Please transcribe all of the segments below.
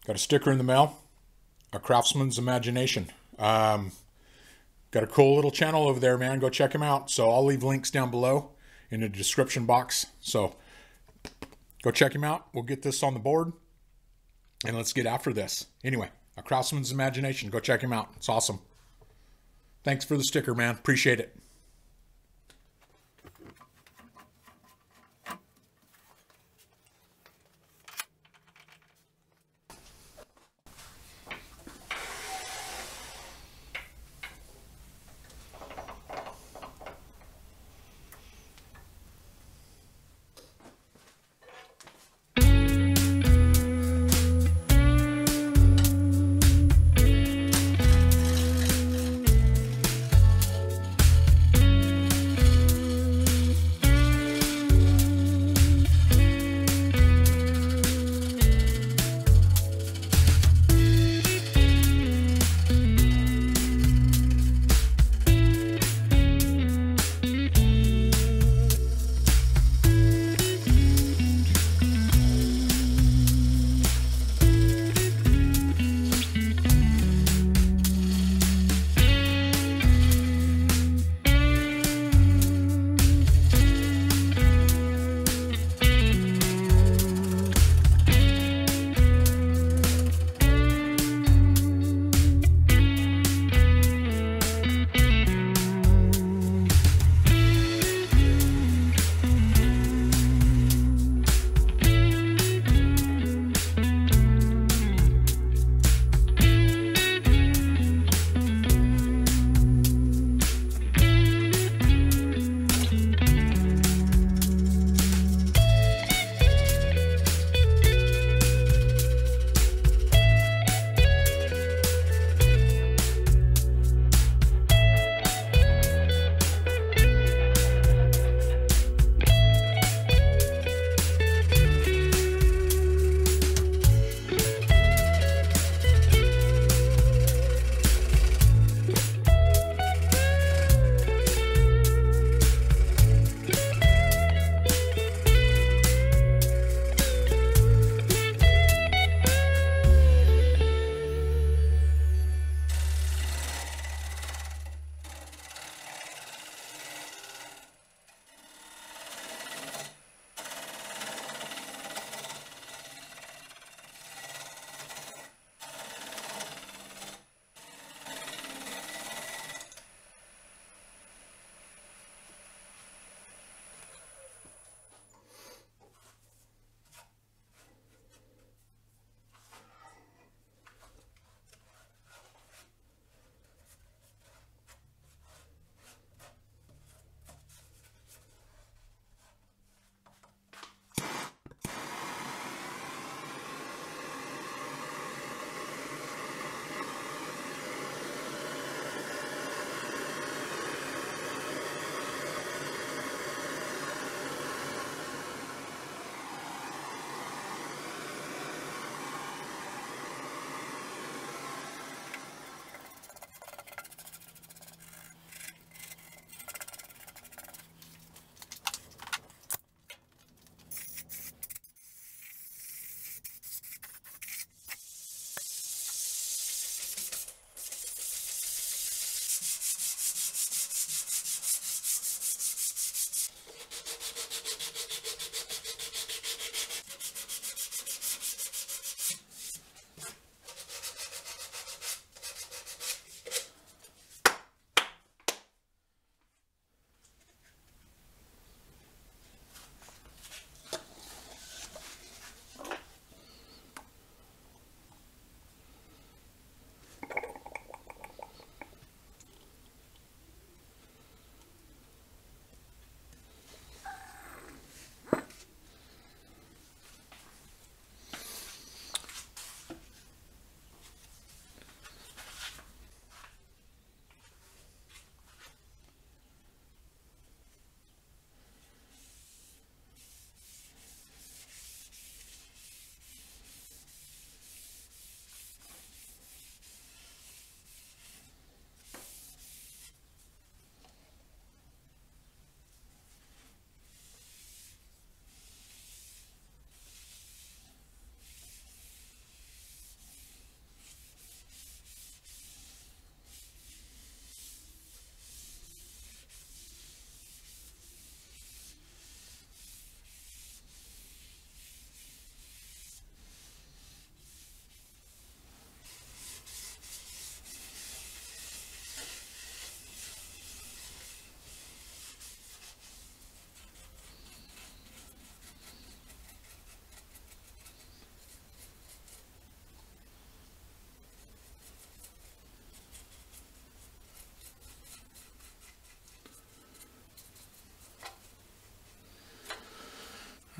Got a sticker in the mail. A Craftsman's Imagination. Got a cool little channel over there, man. Go check him out. So I'll leave links down below in the description box. So go check him out. We'll get this on the board and let's get after this. Anyway, A Craftsman's Imagination. Go check him out. It's awesome. Thanks for the sticker, man. Appreciate it.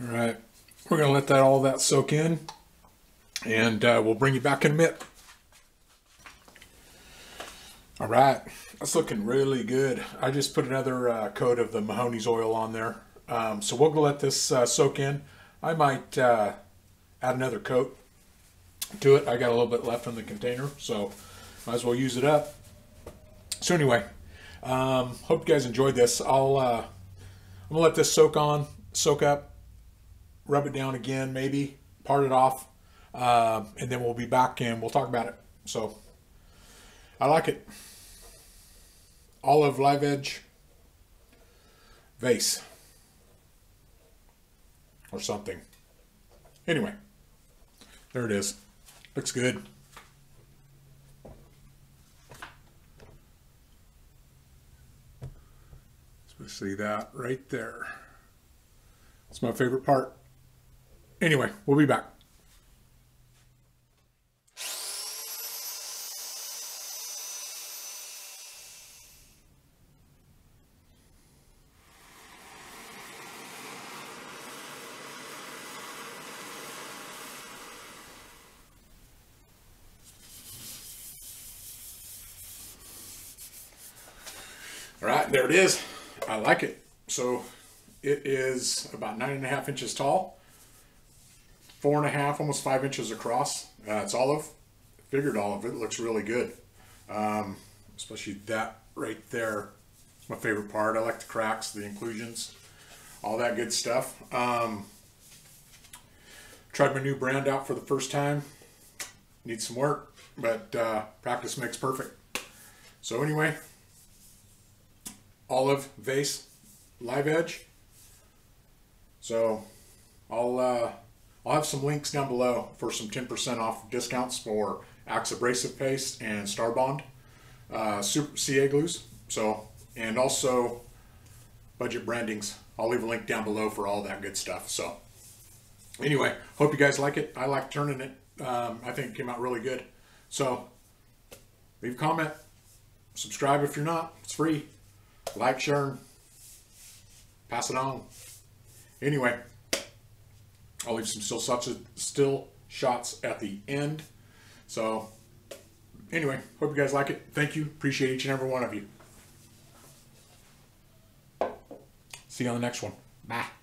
All right, we're gonna let all that soak in, and we'll bring you back in a minute. All right, that's looking really good. I just put another coat of the Mahoney's oil on there. So we'll go let this soak in. I might add another coat to it. I got a little bit left in the container, so might as well use it up. So anyway, hope you guys enjoyed this. I'm gonna let this soak up, rub it down again, maybe part it off, and then we'll be back and we'll talk about it. So I like it. Olive live edge vase or something. Anyway, there it is. Looks good. Especially that right there. It's my favorite part. Anyway, we'll be back. All right, there it is. I like it. So it is about 9.5 inches tall, 4.5, almost 5 inches across. It's olive. Figured olive. It looks really good. Especially that right there. It's my favorite part. I like the cracks, the inclusions, all that good stuff. Tried my new brand out for the first time. Needs some work, but practice makes perfect. So anyway, olive vase live edge. So I'll have some links down below for some 10% off discounts for Axe abrasive paste and Star Bond super CA glues. So, and also budget brandings. I'll leave a link down below for all that good stuff. So anyway, hope you guys like it. I like turning it. I think it came out really good. So leave a comment, subscribe if you're not. It's free. Like, share, and pass it on. Anyway, I'll leave some still shots at the end. So anyway, hope you guys like it. Thank you. Appreciate each and every one of you. See you on the next one. Bye.